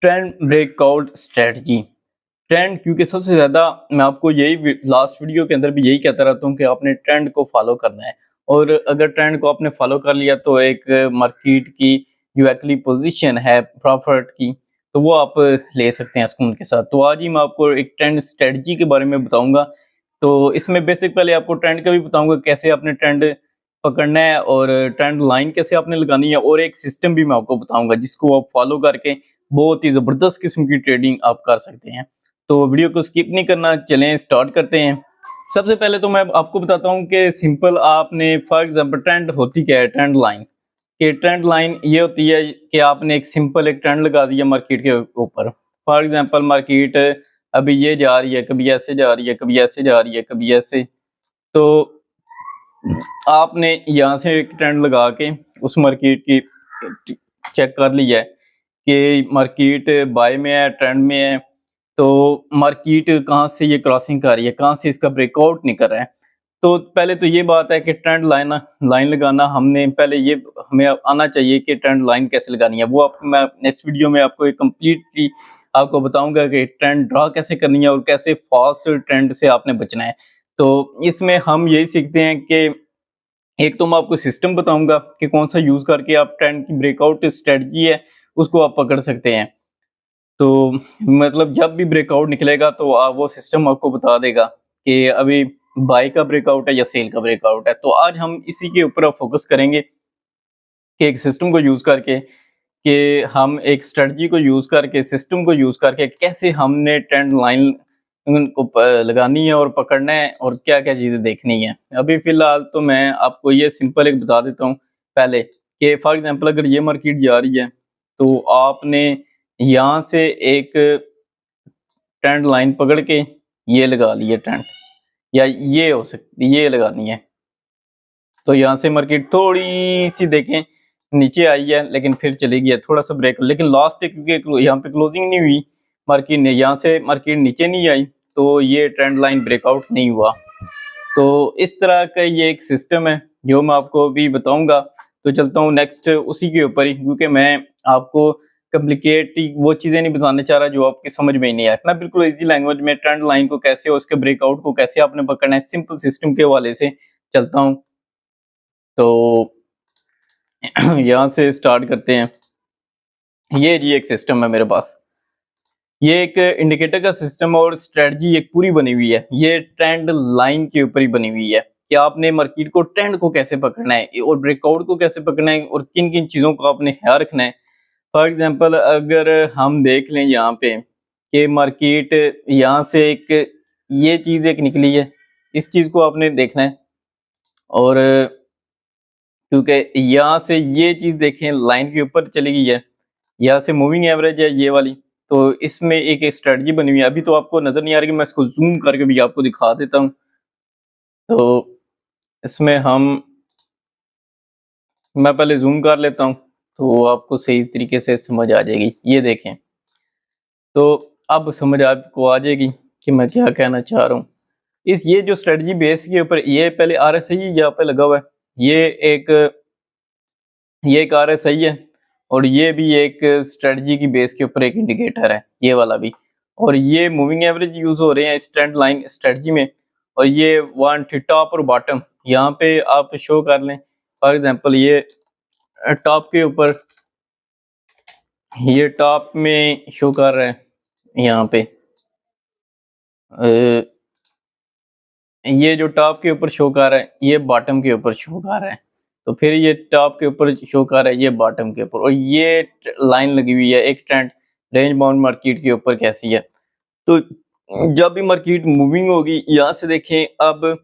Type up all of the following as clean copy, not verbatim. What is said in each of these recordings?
Trend breakout strategy. Trend क्योंकि सबसे ज़्यादा मैं आपको यही लास्ट वीडियो के अंदर भी यही कहता रहता हूँ कि आपने ट्रेंड को फॉलो करना है। और अगर ट्रेंड को आपने फॉलो कर लिया तो एक मार्केट की जो एक्चुअली पोजीशन है प्रॉफिट की, तो वो आप ले सकते हैं सुकून के साथ। तो आज ही मैं आपको एक ट्रेंड स्ट्रेटजी के बारे में बताऊंगा। तो इसमें बेसिक पहले आपको ट्रेंड का भी बताऊंगा कैसे आपने ट्रेंड पकड़ना है और ट्रेंड लाइन कैसे आपने लगानी है, और एक सिस्टम भी मैं आपको बताऊंगा जिसको आप फॉलो करके बहुत ही ज़बरदस्त किस्म की ट्रेडिंग आप कर सकते हैं। तो वीडियो को स्किप नहीं करना, चलें स्टार्ट करते हैं। सबसे पहले तो मैं आपको बताता हूँ कि सिंपल आपने फॉर एग्जांपल ट्रेंड होती क्या है, ट्रेंड लाइन। कि ट्रेंड लाइन ये होती है कि आपने एक सिंपल एक ट्रेंड लगा दिया मार्केट के ऊपर। फॉर एग्जांपल मार्केट अभी ये जा रही है, कभी ऐसे जा रही है, कभी ऐसे जा रही है, कभी ऐसे। तो आपने यहाँ से एक ट्रेंड लगा के उस मार्केट की चेक कर लिया है कि मार्केट बाय में है, ट्रेंड में है। तो मार्केट कहाँ से ये क्रॉसिंग कर रही है, कहाँ से इसका ब्रेकआउट नहीं कर रहा है। तो पहले तो ये बात है कि ट्रेंड लाइन लाइन लगाना हमने पहले ये हमें आना चाहिए कि ट्रेंड लाइन कैसे लगानी है। वो आपको मैं नेक्स्ट वीडियो में आपको एक कम्प्लीटली आपको बताऊंगा कि ट्रेंड ड्रा कैसे करनी है और कैसे फॉल्स ट्रेंड से आपने बचना है। तो इसमें हम यही सीखते हैं कि एक तो मैं आपको सिस्टम बताऊंगा कि कौन सा यूज करके आप ट्रेंड की ब्रेकआउट स्ट्रेटजी है उसको आप पकड़ सकते हैं। तो मतलब जब भी ब्रेकआउट निकलेगा तो वो सिस्टम आपको बता देगा कि अभी बाय का ब्रेकआउट है या सेल का ब्रेकआउट है। तो आज हम इसी के ऊपर फोकस करेंगे कि एक सिस्टम को यूज करके कि हम एक स्ट्रेटजी को यूज करके सिस्टम को यूज करके कैसे हमने ट्रेंड लाइन उनको लगानी है और पकड़ना है और क्या क्या चीजें देखनी है। अभी फिलहाल तो मैं आपको ये सिंपल एक बता देता हूँ पहले कि फॉर एग्जांपल अगर ये मार्केट जा रही है तो आपने यहाँ से एक ट्रेंड लाइन पकड़ के ये लगा ली है ट्रेंड, या ये हो सकती ये लगानी है। तो यहाँ से मार्केट थोड़ी सी देखें नीचे आई है लेकिन फिर चली गई है, थोड़ा सा ब्रेक, लेकिन लास्ट क्योंकि यहाँ पे क्लोजिंग नहीं हुई मार्केट ने, यहाँ से मार्केट नीचे नहीं आई तो ये ट्रेंड लाइन ब्रेकआउट नहीं हुआ। तो इस तरह का ये एक सिस्टम है जो मैं आपको अभी बताऊंगा। तो चलता हूँ नेक्स्ट उसी के ऊपर ही, क्योंकि मैं आपको कॉम्प्लिकेट वो चीजें नहीं बताना चाह रहा जो आपकी समझ में ही नहीं आए। मैं बिल्कुल इजी लैंग्वेज में ट्रेंड लाइन को कैसे और उसके ब्रेकआउट को कैसे आपने पकड़ना है सिंपल सिस्टम के हवाले से चलता हूँ। तो यहाँ से स्टार्ट करते हैं। ये जी एक सिस्टम है मेरे पास, ये एक इंडिकेटर का सिस्टम और स्ट्रेटजी एक पूरी बनी हुई है। ये ट्रेंड लाइन के ऊपर ही बनी हुई है कि आपने मार्केट को ट्रेंड को कैसे पकड़ना है और ब्रेकआउट को कैसे पकड़ना है और किन किन चीजों को आपने ख्याल रखना है। फॉर एग्जांपल अगर हम देख लें यहाँ पे कि मार्केट यहाँ से एक ये चीज एक निकली है, इस चीज को आपने देखना है। और क्योंकि यहाँ से ये चीज देखें लाइन के ऊपर चली गई है, यहाँ से मूविंग एवरेज है ये वाली, तो इसमें एक स्ट्रेटजी बनी हुई है। अभी तो आपको नजर नहीं आ रही, मैं इसको जूम करके भी आपको दिखा देता हूँ। तो इसमें मैं पहले जूम कर लेता हूँ तो आपको सही तरीके से समझ आ जाएगी। ये देखें तो अब समझ आपको आ जाएगी कि मैं क्या कहना चाह रहा हूँ। इस ये जो स्ट्रेटजी बेस के ऊपर ये पहले RSI यहाँ पे लगा हुआ है, ये एक RSI है और ये भी एक स्ट्रेटजी की बेस के ऊपर एक इंडिकेटर है ये वाला भी। और ये मूविंग एवरेज यूज हो रहे हैं इस ट्रेंड लाइन स्ट्रेटजी में। और ये वन टॉप और बॉटम यहाँ पे आप शो कर लें। फॉर एग्जांपल ये टॉप के ऊपर, ये टॉप में शो कर रहा है यहाँ पे, ये जो टॉप के ऊपर शो कर रहा है ये बॉटम के ऊपर शो कर रहा है। तो फिर ये टॉप के ऊपर शो कर रहा है ये बॉटम के ऊपर, और ये लाइन लगी हुई है एक ट्रेंड रेंज बाउंड मार्केट के ऊपर कैसी है। तो जब भी मार्केट मूविंग होगी, यहाँ से देखें अब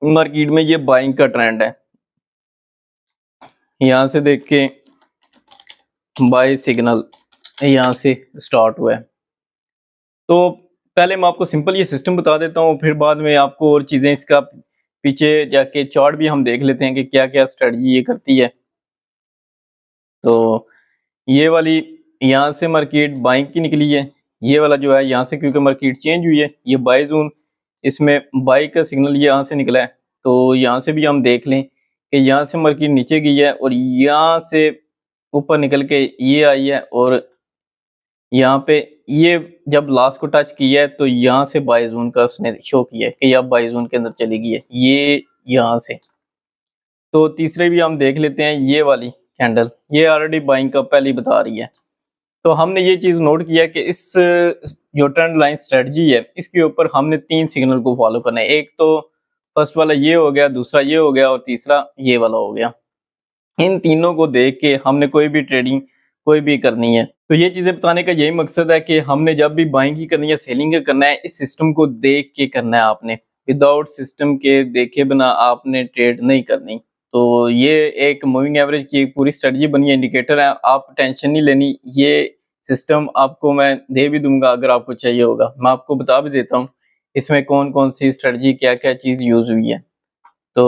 मार्केट में ये बाइंग का ट्रेंड है, यहाँ से देखें बाय सिग्नल यहाँ से स्टार्ट हुआ है। तो पहले मैं आपको सिंपल ये सिस्टम बता देता हूँ, फिर बाद में आपको और चीजें इसका पीछे जाके चार्ट भी हम देख लेते हैं कि क्या क्या स्ट्रेटजी ये करती है। तो ये वाली यहाँ से मार्केट बाइंग की निकली है, ये वाला जो है यहाँ से क्योंकि मार्केट चेंज हुई है ये बाय जोन, इसमें बाय का सिग्नल ये यहाँ से निकला है। तो यहाँ से भी हम देख लें कि यहाँ से मार्केट नीचे गई है और यहाँ से ऊपर निकल के ये आई है और यहाँ पे ये जब लास्ट को टच किया है तो यहाँ से बाय जोन का उसने शो किया है कि अब बाय जोन के अंदर चली गई है, ये यहाँ से। तो तीसरे भी हम देख लेते हैं, ये वाली कैंडल ये ऑलरेडी बाइंग का पहले ही बता रही है। तो हमने ये चीज नोट किया कि इस जो ट्रेंड लाइन स्ट्रेटजी है इसके ऊपर हमने 3 सिग्नल को फॉलो करना है। एक तो फर्स्ट वाला ये हो गया, दूसरा ये हो गया और तीसरा ये वाला हो गया। इन तीनों को देख के हमने कोई भी ट्रेडिंग कोई भी करनी है। तो ये चीजें बताने का यही मकसद है कि हमने जब भी बाइंग की करनी है, सेलिंग का करना है, इस सिस्टम को देख के करना है आपने। विदाउट सिस्टम के देखे बिना आपने ट्रेड नहीं करनी। तो ये एक मूविंग एवरेज की पूरी स्ट्रेटजी बनी है, इंडिकेटर है, आप टेंशन नहीं लेनी। ये सिस्टम आपको मैं दे भी दूंगा अगर आपको चाहिए होगा। मैं आपको बता भी देता हूँ इसमें कौन कौन सी स्ट्रेटजी क्या क्या चीज यूज हुई है। तो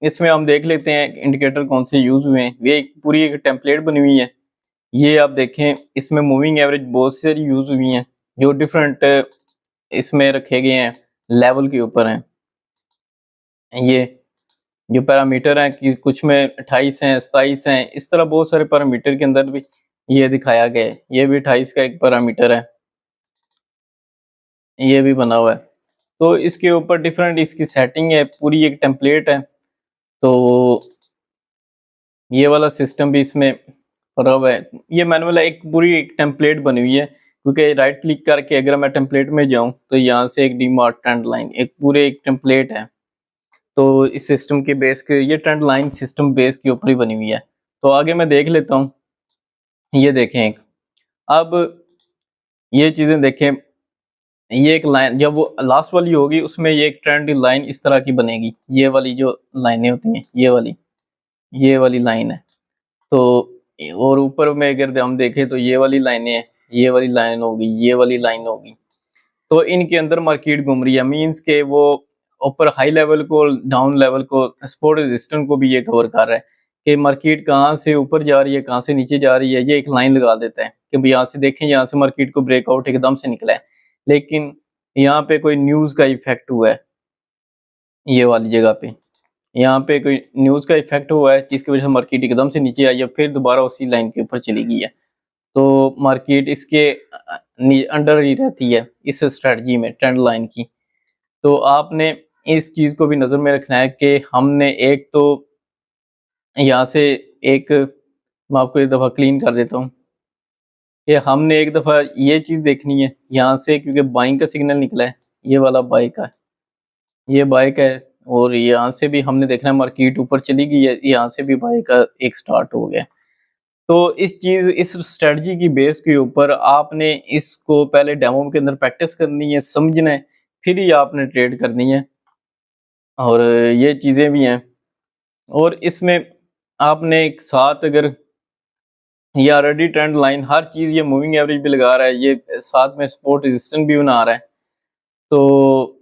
इसमें हम देख लेते हैं इंडिकेटर कौन से यूज हुए हैं। ये पूरी एक टेम्पलेट बनी हुई है। ये आप देखें इसमें मूविंग एवरेज बहुत सारी यूज हुई हैं जो डिफरेंट इसमें रखे गए हैं, लेवल के ऊपर हैं। ये जो पैरामीटर हैं कि कुछ में 28 हैं, 27 हैं, इस तरह बहुत सारे पैरामीटर के अंदर भी ये दिखाया गया है। ये भी 28 का एक पैरामीटर है, ये भी बना हुआ है। तो इसके ऊपर डिफरेंट इसकी सेटिंग है, पूरी एक टेम्पलेट है। तो ये वाला सिस्टम भी इसमें पड़ा हुआ है। ये मैनुअल है, एक पूरी एक टेम्पलेट बनी हुई है, क्योंकि राइट क्लिक करके अगर मैं टेम्पलेट में जाऊं तो यहाँ से एक डीमार्ट ट्रेंड लाइन एक पूरे एक टेम्पलेट है। तो इस सिस्टम के बेस के ये ट्रेंड लाइन सिस्टम बेस के ऊपर ही बनी हुई है। तो आगे मैं देख लेता हूँ। ये देखें एक, अब ये चीजें देखें, ये एक लाइन जब वो लास्ट वाली होगी उसमें ये एक ट्रेंड लाइन इस तरह की बनेगी। ये वाली जो लाइनें होती हैं, ये वाली लाइन है। तो और ऊपर में अगर हम देखें तो ये वाली लाइनें हैं, ये वाली लाइन होगी, ये वाली लाइन होगी। तो इनके अंदर मार्केट घूम रही है, मींस के वो ऊपर हाई लेवल को डाउन लेवल को सपोर्ट रेजिस्टेंस को भी ये कवर कर रहा है कि मार्केट कहाँ से ऊपर जा रही है कहाँ से नीचे जा रही है। ये एक लाइन लगा देता है कि भाई यहाँ से देखें, यहाँ से मार्केट को ब्रेकआउट एकदम से निकला है, लेकिन यहाँ पे कोई न्यूज का इफेक्ट हुआ है। ये वाली जगह पे यहाँ पे कोई न्यूज का इफेक्ट हुआ है जिसकी वजह से मार्केट एकदम से नीचे आई है, फिर दोबारा उसी लाइन के ऊपर चली गई है। तो मार्केट इसके अंडर ही रहती है इस स्ट्रेटजी में ट्रेंड लाइन की। तो आपने इस चीज को भी नजर में रखना है कि हमने एक तो यहाँ से एक, मैं आपको एक दफा क्लीन कर देता हूँ कि हमने एक दफा ये चीज देखनी है यहाँ से, क्योंकि बाइंग का सिग्नल निकला है, ये वाला बाई का, ये बाई का है। और यहाँ से भी हमने देखना है मार्केट ऊपर चली गई है, यहाँ से भी बाई का एक स्टार्ट हो गया। तो इस स्ट्रेटजी की बेस के ऊपर आपने इसको पहले डेमो के अंदर प्रैक्टिस करनी है, समझना है, फिर ही आपने ट्रेड करनी है। और ये चीजें भी हैं। और इसमें आपने एक साथ अगर ये ऑलरेडी ट्रेंड लाइन हर चीज, ये मूविंग एवरेज भी लगा रहा है, ये साथ में सपोर्ट रेजिस्टेंस भी बना रहा है। तो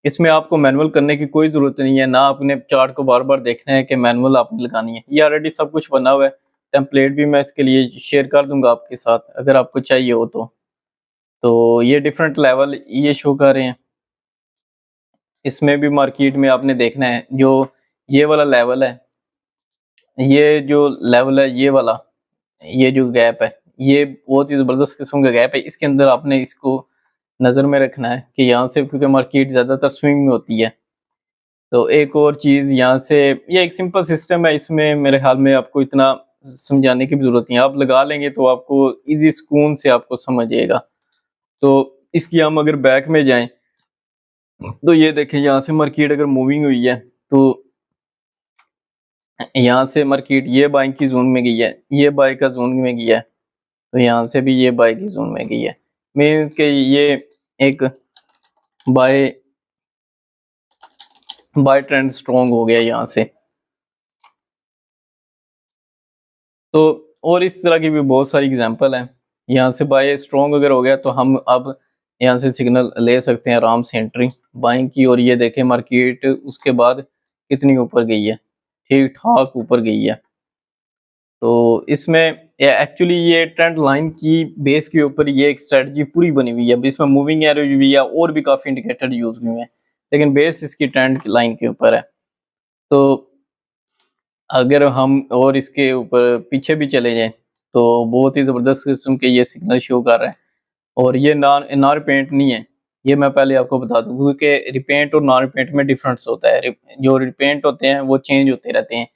इसमें आपको मैनुअल करने की कोई जरूरत नहीं है, ना आपने चार्ट को बार बार देखना है कि मैनुअल आपने लगानी है। ये ऑलरेडी सब कुछ बना हुआ है। टेम्पलेट भी मैं इसके लिए शेयर कर दूंगा आपके साथ अगर आपको चाहिए हो तो ये डिफरेंट लेवल ये शो कर रहे हैं। इसमें भी मार्केट में आपने देखना है जो ये वाला लेवल है, ये जो लेवल है, ये वाला, ये जो गैप है, ये बहुत ही जबरदस्त किस्म का गैप है। इसके अंदर आपने इसको नजर में रखना है कि यहाँ से, क्योंकि मार्केट ज्यादातर स्विंग में होती है। तो एक और चीज यहाँ से, ये एक सिंपल सिस्टम है, इसमें मेरे ख्याल में आपको इतना समझाने की भी जरूरत नहीं है, आप लगा लेंगे तो आपको इजी सुकून से आपको समझ आएगा। तो इसकी हम अगर बैक में जाएं तो ये देखें, यहाँ से मार्केट अगर मूविंग हुई है तो यहाँ से मार्केट ये बाई की जोन में गई है, ये बाई का जोन में गई है, तो यहाँ से भी ये बाई की जोन में गई है। मीन्स के ये एक बाय ट्रेंड स्ट्रॉन्ग हो गया यहाँ से। तो और इस तरह की भी बहुत सारी एग्जांपल है। यहाँ से बाय स्ट्रॉन्ग अगर हो गया तो हम अब यहाँ से सिग्नल ले सकते हैं आराम से एंट्री बाइंग की। और ये देखें मार्केट उसके बाद कितनी ऊपर गई है, ठीक ठाक ऊपर गई है। तो इसमें एक्चुअली ये ट्रेंड लाइन की बेस के ऊपर ये एक स्ट्रेटजी पूरी बनी हुई है। इसमें मूविंग एवरेज भी है और भी काफी इंडिकेटर यूज हुए हैं, लेकिन बेस इसकी ट्रेंड लाइन के ऊपर है। तो अगर हम और इसके ऊपर पीछे भी चले जाएं तो बहुत ही ज़बरदस्त किस्म के ये सिग्नल शो कर रहा है। और ये नॉन रिपेंट नहीं है, ये मैं पहले आपको बता दूं, क्योंकि रिपेंट और नॉन रिपेंट में डिफरेंस होता है। जो रिपेंट होते हैं वो चेंज होते रहते हैं,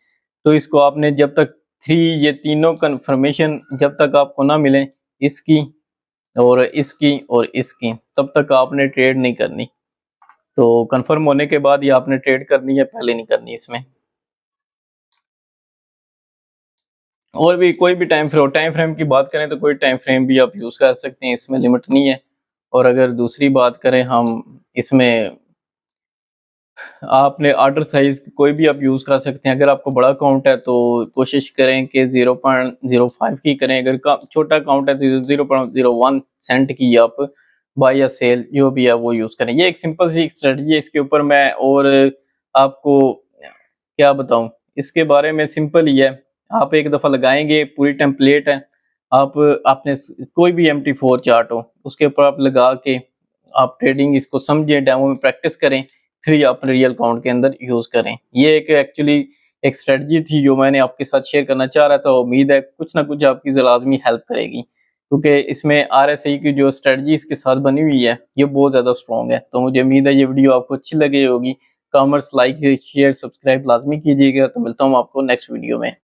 तो इसको आपने जब तक ये तीनों कंफर्मेशन जब तक आपको ना मिले, इसकी और इसकी और इसकी, तब तक आपने ट्रेड नहीं करनी। तो कंफर्म होने के बाद ही आपने ट्रेड करनी है, पहले नहीं करनी इसमें। और भी कोई भी टाइम फ्रेम की बात करें तो कोई टाइम फ्रेम भी आप यूज़ कर सकते हैं, इसमें लिमिट नहीं है। और अगर दूसरी बात करें हम इसमें, आपने ऑर्डर साइज कोई भी आप यूज़ कर सकते हैं। अगर आपको बड़ा अकाउंट है तो कोशिश करें कि 0.05 की करें, अगर छोटा अकाउंट है तो 0.01 सेंट की आप बाय या सेल जो भी है वो यूज़ करें। ये एक सिंपल सी स्ट्रेटजी है, इसके ऊपर मैं और आपको क्या बताऊं, इसके बारे में सिंपल ही है। आप एक दफ़ा लगाएंगे, पूरी टेम्पलेट है, आप आपने कोई भी MT4 चार्ट हो उसके ऊपर आप लगा के आप ट्रेडिंग इसको समझें, डेमो में प्रैक्टिस करें, फिर ये अपने रियल अकाउंट के अंदर यूज़ करें। ये एक एक्चुअली एक स्ट्रेटजी थी जो मैंने आपके साथ शेयर करना चाह रहा था। उम्मीद है कुछ ना कुछ आपकी लाज़मी हेल्प करेगी, क्योंकि इसमें RSI की जो स्ट्रेटजी इसके साथ बनी हुई है ये बहुत ज़्यादा स्ट्रॉन्ग है। तो मुझे उम्मीद है ये वीडियो आपको अच्छी लगी होगी। कॉमर्स लाइक शेयर सब्सक्राइब लाजमी कीजिएगा। तो मिलता हूँ आपको नेक्स्ट वीडियो में।